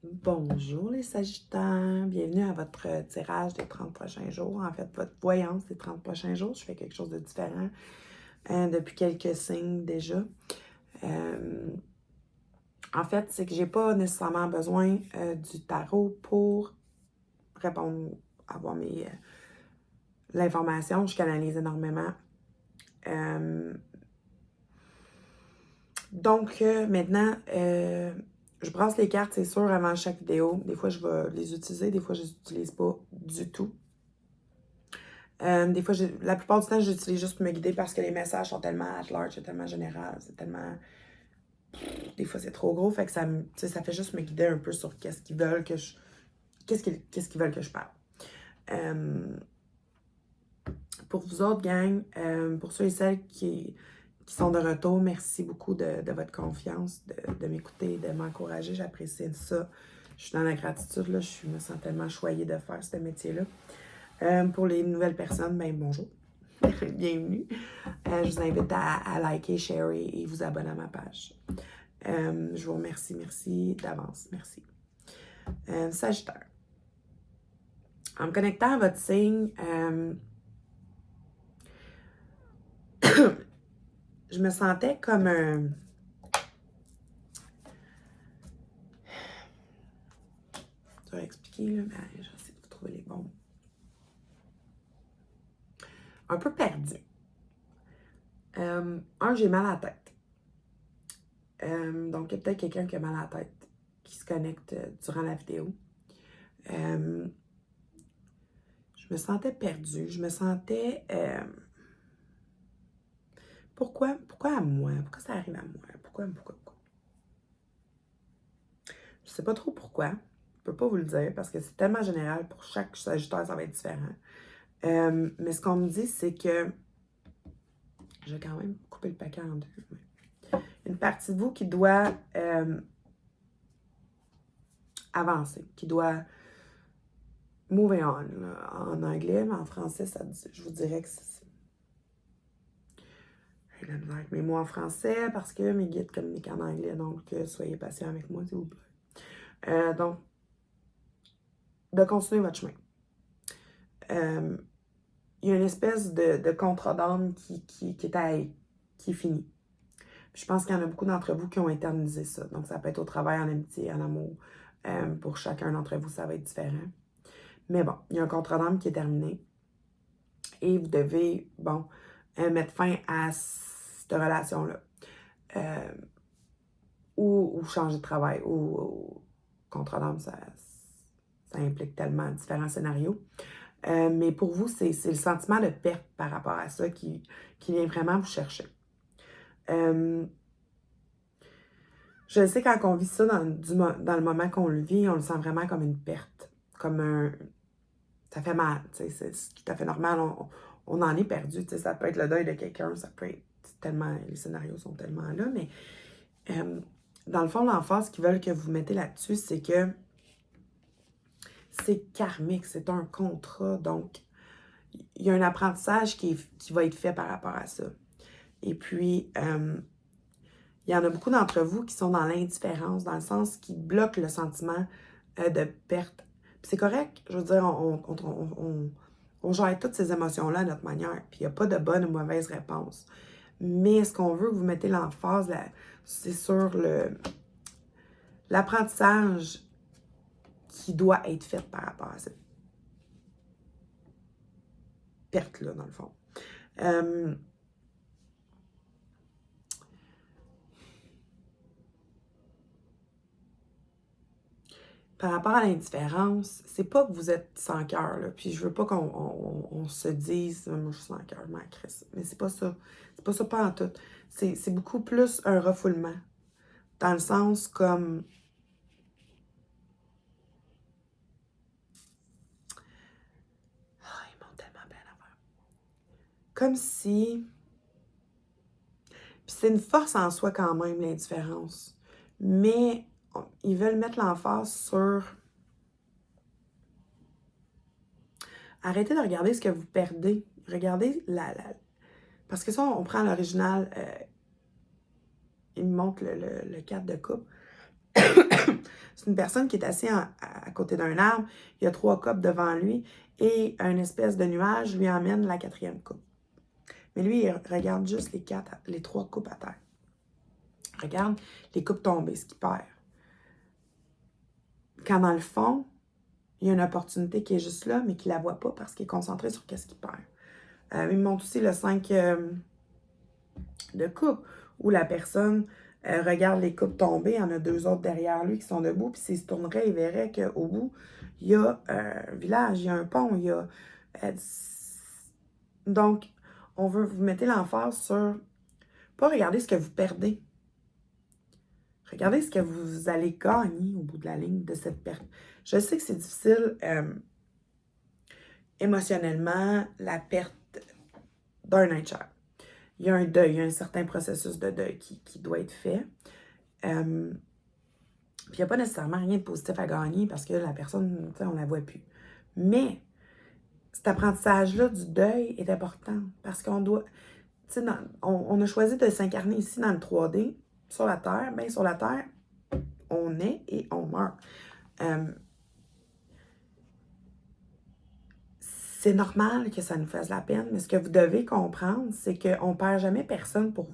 Bonjour les Sagittaires, bienvenue à votre tirage des 30 prochains jours, en fait votre voyance des 30 prochains jours. Je fais quelque chose de différent depuis quelques signes déjà. En fait, c'est que j'ai pas nécessairement besoin du tarot pour répondre, avoir l'information. Je canalise énormément. Donc maintenant, je brasse les cartes, c'est sûr, avant chaque vidéo. Des fois, je vais les utiliser, des fois, je les utilise pas du tout. Des fois, la plupart du temps, j'utilise juste pour me guider parce que les messages sont tellement at large, c'est tellement général, c'est tellement... Des fois, c'est trop gros, fait que ça fait juste me guider un peu sur qu'est-ce qu'ils veulent que je... Qu'est-ce qu'ils veulent que je parle. Pour vous autres, gang, pour ceux et celles qui sont de retour, merci beaucoup de votre confiance, de m'écouter, de m'encourager. J'apprécie ça. Je suis dans la gratitude, là. Je me sens tellement choyée de faire ce métier-là. Pour les nouvelles personnes, ben bonjour. Bienvenue. Je vous invite à liker, share et vous abonner à ma page. Je vous remercie. Merci d'avance. Merci. Sagittaire. En me connectant à votre signe, je me sentais comme un... Je vais expliquer, là, mais j'essaie de trouver les bons. Un peu perdu. J'ai mal à la tête. Donc, il y a peut-être quelqu'un qui a mal à la tête qui se connecte durant la vidéo. Je me sentais perdue. Je me sentais... Pourquoi à moi? Pourquoi ça arrive à moi? Pourquoi? Je sais pas trop pourquoi. Je peux pas vous le dire parce que c'est tellement général. Pour chaque Sagittaire, ça va être différent. Mais ce qu'on me dit, c'est que... Je vais quand même couper le paquet en deux. Une partie de vous qui doit avancer, qui doit move on là, en anglais, mais en français, je vous dirais que c'est... J'ai la misère avec mes mots en français parce que mes guides communiquent en anglais, donc soyez patient avec moi, s'il vous plaît. Donc, de continuer votre chemin. Il y a une espèce de contrat d'âme qui est fini. Je pense qu'il y en a beaucoup d'entre vous qui ont internalisé ça. Donc, ça peut être au travail, en amitié, en amour. Pour chacun d'entre vous, ça va être différent. Mais bon, il y a un contrat d'âme qui est terminé. Et vous devez, mettre fin à cette relation-là. Ou changer de travail. Ou contrat d'âme, ça implique tellement différents scénarios. Mais pour vous, c'est le sentiment de perte par rapport à ça qui vient vraiment vous chercher. Je sais quand on vit ça dans le moment qu'on le vit, on le sent vraiment comme une perte. Comme un... Ça fait mal, c'est tout à fait normal. On en est perdu, ça peut être le deuil de quelqu'un, ça peut être tellement... Les scénarios sont tellement là, mais... dans le fond, l'emphase qu'ils veulent que vous mettez là-dessus, c'est que c'est karmique, c'est un contrat, donc il y a un apprentissage qui va être fait par rapport à ça. Et puis, il y en a beaucoup d'entre vous qui sont dans l'indifférence, dans le sens qui bloquent le sentiment de perte. Puis c'est correct, je veux dire, on gère toutes ces émotions-là à notre manière, puis il n'y a pas de bonne ou mauvaise réponse. Mais ce qu'on veut que vous mettez l'emphase, c'est sur l'apprentissage qui doit être fait par rapport à cette perte-là, dans le fond. Par rapport à l'indifférence, c'est pas que vous êtes sans cœur, là. Puis je veux pas qu'on se dise, moi je suis sans cœur, ma Chris. Mais c'est pas ça. C'est pas ça, pas en tout. C'est beaucoup plus un refoulement. Dans le sens comme... ils m'ont tellement plein d'affaires. Comme si... Puis c'est une force en soi quand même, l'indifférence. Mais ils veulent mettre l'emphase sur... Arrêtez de regarder ce que vous perdez. Regardez Parce que ça, on prend l'original... il me montre le 4 de coupe. C'est une personne qui est assise à côté d'un arbre, il y a 3 coupes devant lui, et un espèce de nuage lui emmène la 4e coupe. Mais lui, il regarde juste les 3 coupes à terre. Regarde les coupes tombées, ce qu'il perd. Quand dans le fond, il y a une opportunité qui est juste là, mais qu'il ne la voit pas parce qu'il est concentré sur qu'est-ce qu'il perd. Il me montre aussi le 5 de coupe, où la personne regarde les coupes tomber, il y en a 2 autres derrière lui qui sont debout, puis s'il se tournerait, il verrait qu'au bout, il y a un village, il y a un pont, il y a... donc, on veut vous mettre l'emphase sur pas regarder ce que vous perdez. Regardez ce que vous allez gagner au bout de la ligne de cette perte. Je sais que c'est difficile émotionnellement, la perte d'un être cher. Il y a un deuil, il y a un certain processus de deuil qui doit être fait. Puis il n'y a pas nécessairement rien de positif à gagner parce que la personne, on ne la voit plus. Mais cet apprentissage-là du deuil est important parce qu'on doit, on a choisi de s'incarner ici dans le 3D, sur la Terre. Bien, sur la Terre, on est et on meurt. C'est normal que ça nous fasse la peine, mais ce que vous devez comprendre, c'est qu'on ne perd jamais personne pour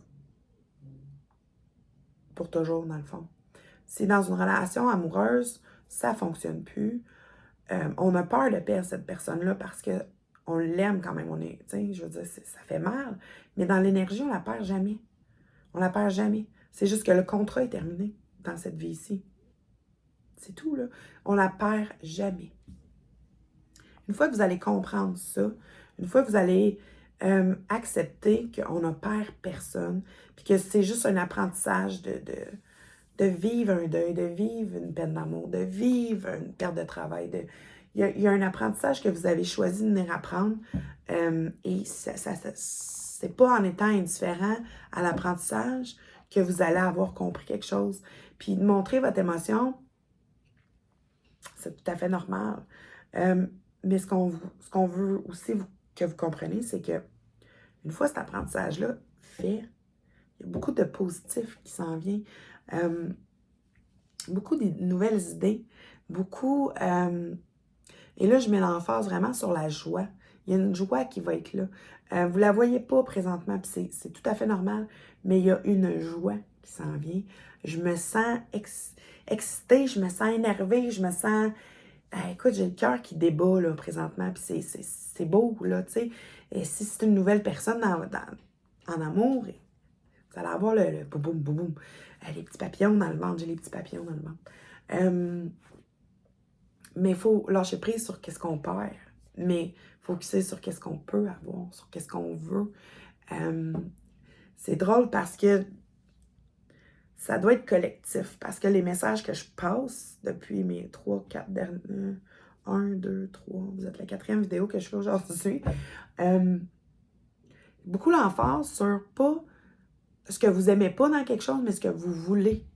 toujours, dans le fond. Si dans une relation amoureuse, ça ne fonctionne plus, on a peur de perdre cette personne-là parce qu'on l'aime quand même. On est, je veux dire, ça fait mal, mais dans l'énergie, on la perd jamais. On la perd jamais. C'est juste que le contrat est terminé dans cette vie-ci. C'est tout, là. On la perd jamais. Une fois que vous allez comprendre ça, une fois que vous allez accepter qu'on ne perd personne, puis que c'est juste un apprentissage de vivre un deuil, de vivre une peine d'amour, de vivre une perte de travail. Il y a un apprentissage que vous avez choisi de venir apprendre et c'est pas en étant indifférent à l'apprentissage que vous allez avoir compris quelque chose. Puis de montrer votre émotion, c'est tout à fait normal. Mais ce qu'on veut aussi que vous compreniez, c'est que une fois cet apprentissage-là fait, il y a beaucoup de positifs qui s'en vient. Beaucoup de nouvelles idées, beaucoup... et là, je mets l'emphase vraiment sur la joie. Il y a une joie qui va être là. Vous ne la voyez pas présentement, puis c'est tout à fait normal, mais il y a une joie qui s'en vient. Je me sens excitée, je me sens énervée, je me sens... écoute, j'ai le cœur qui débat, là, présentement, puis c'est beau, là, tu sais. Et si c'est une nouvelle personne en amour, vous allez avoir le boum, boum, boum, boum. Les petits papillons dans le ventre, j'ai les petits papillons dans le ventre. Mais il faut lâcher prise sur qu'est-ce qu'on perd, mais focuser sur qu'est-ce qu'on peut avoir, sur qu'est-ce qu'on veut. C'est drôle parce que ça doit être collectif, parce que les messages que je passe depuis mes 3, 4 derniers... 1, 2, 3, vous êtes la 4e vidéo que je fais aujourd'hui. Beaucoup l'emphase sur pas ce que vous aimez pas dans quelque chose, mais ce que vous voulez.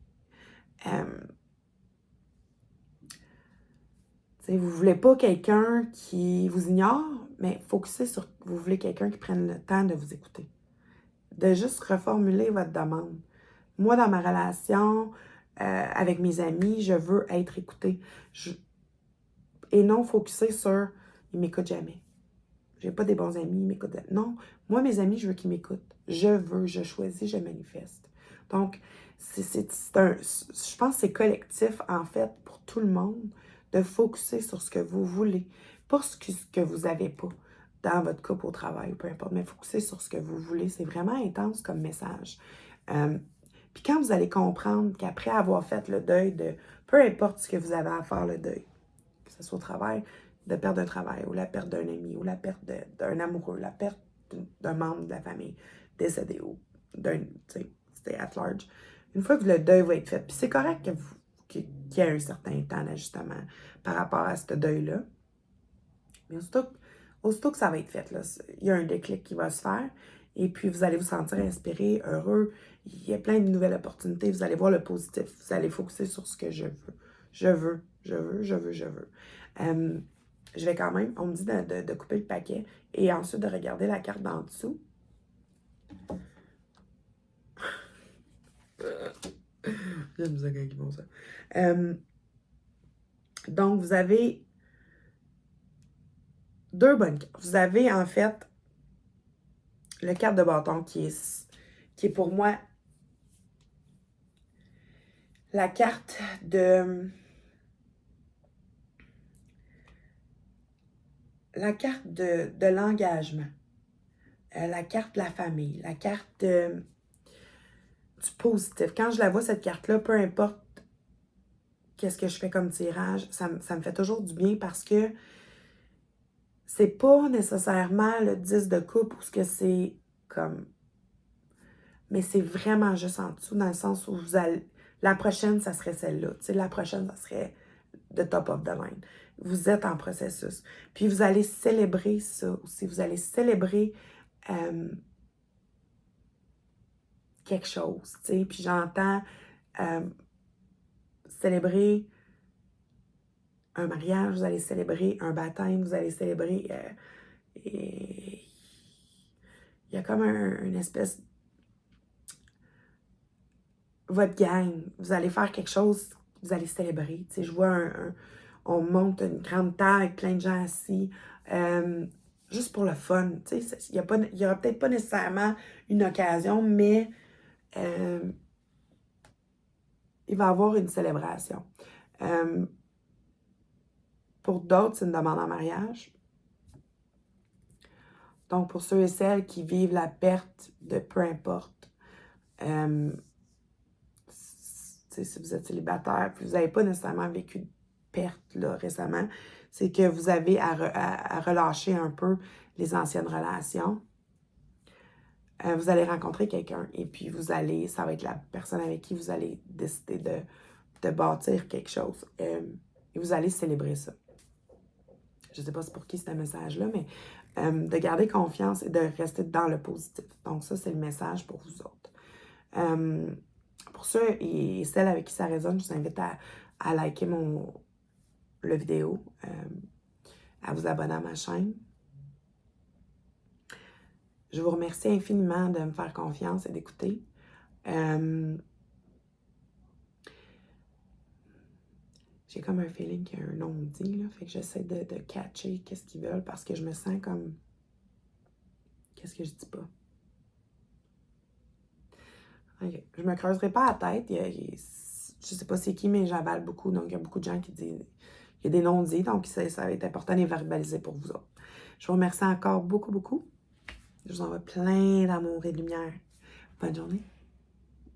Vous voulez pas quelqu'un qui vous ignore, mais focussez sur vous voulez quelqu'un qui prenne le temps de vous écouter. De juste reformuler votre demande. Moi, dans ma relation avec mes amis, je veux être écoutée. Et non focuser sur « ils m'écoutent jamais ». J'ai pas des bons amis, ils m'écoutent. Non, moi, mes amis, je veux qu'ils m'écoutent. Je choisis, je manifeste. Donc, je pense que c'est collectif, en fait, pour tout le monde, de focuser sur ce que vous voulez, pas ce que vous n'avez pas dans votre couple au travail, peu importe, mais focuser sur ce que vous voulez. C'est vraiment intense comme message. Puis quand vous allez comprendre qu'après avoir fait le deuil de peu importe ce que vous avez à faire le deuil, que ce soit au travail, de perdre un travail, ou la perte d'un ami, ou la perte d'un amoureux, la perte d'un membre de la famille décédé, ou d'un, tu sais, c'était at large. Une fois que le deuil va être fait, puis c'est correct qu'il y ait un certain temps d'ajustement par rapport à ce deuil-là, mais aussitôt que ça va être fait, là, il y a un déclic qui va se faire, et puis vous allez vous sentir inspiré, heureux, il y a plein de nouvelles opportunités, vous allez voir le positif, vous allez focuser sur ce que je veux. Je veux. Je vais quand même, on me dit de couper le paquet et ensuite de regarder la carte d'en dessous. J'aime ça quand ils font ça. Donc, vous avez deux bonnes cartes. Vous avez, en fait, le carte de bâton qui est pour moi la carte de... La carte de l'engagement. La carte de la famille. La carte du positif. Quand je la vois, cette carte-là, peu importe qu'est-ce que je fais comme tirage, ça me fait toujours du bien parce que c'est pas nécessairement le 10 de coupe ou ce que c'est comme... Mais c'est vraiment juste en dessous, dans le sens où vous allez... La prochaine, ça serait celle-là. Tu sais, la prochaine, ça serait the top of the line. Vous êtes en processus. Puis vous allez célébrer ça aussi. Vous allez célébrer quelque chose, tu sais. Puis j'entends célébrer un mariage, vous allez célébrer un baptême, vous allez célébrer... il y a comme une espèce... Votre gang, vous allez faire quelque chose, vous allez célébrer. Tu sais, je vois on monte une grande table avec plein de gens assis, juste pour le fun. Tu sais, il y aura peut-être pas nécessairement une occasion, mais il va y avoir une célébration. Pour d'autres, c'est une demande en mariage. Donc, pour ceux et celles qui vivent la perte de peu importe, si vous êtes célibataire, puis vous n'avez pas nécessairement vécu de perte là, récemment, c'est que vous avez à relâcher un peu les anciennes relations. Vous allez rencontrer quelqu'un et puis ça va être la personne avec qui vous allez décider de bâtir quelque chose. Et vous allez célébrer ça. Je ne sais pas c'est pour qui c'est un message-là, mais de garder confiance et de rester dans le positif. Donc ça, c'est le message pour vous autres. Pour ceux et celles avec qui ça résonne, je vous invite à liker le vidéo, à vous abonner à ma chaîne. Je vous remercie infiniment de me faire confiance et d'écouter. J'ai comme un feeling qu'il y a un non-dit, là, fait que j'essaie de catcher qu'est-ce qu'ils veulent parce que je me sens comme... Qu'est-ce que je dis pas? Okay. Je me creuserai pas la tête. Je sais pas c'est qui, mais j'avale beaucoup. Donc, il y a beaucoup de gens qui disent... Il y a des non-dits, donc ça va être important de les verbaliser pour vous autres. Je vous remercie encore beaucoup, beaucoup. Je vous envoie plein d'amour et de lumière. Bonne journée.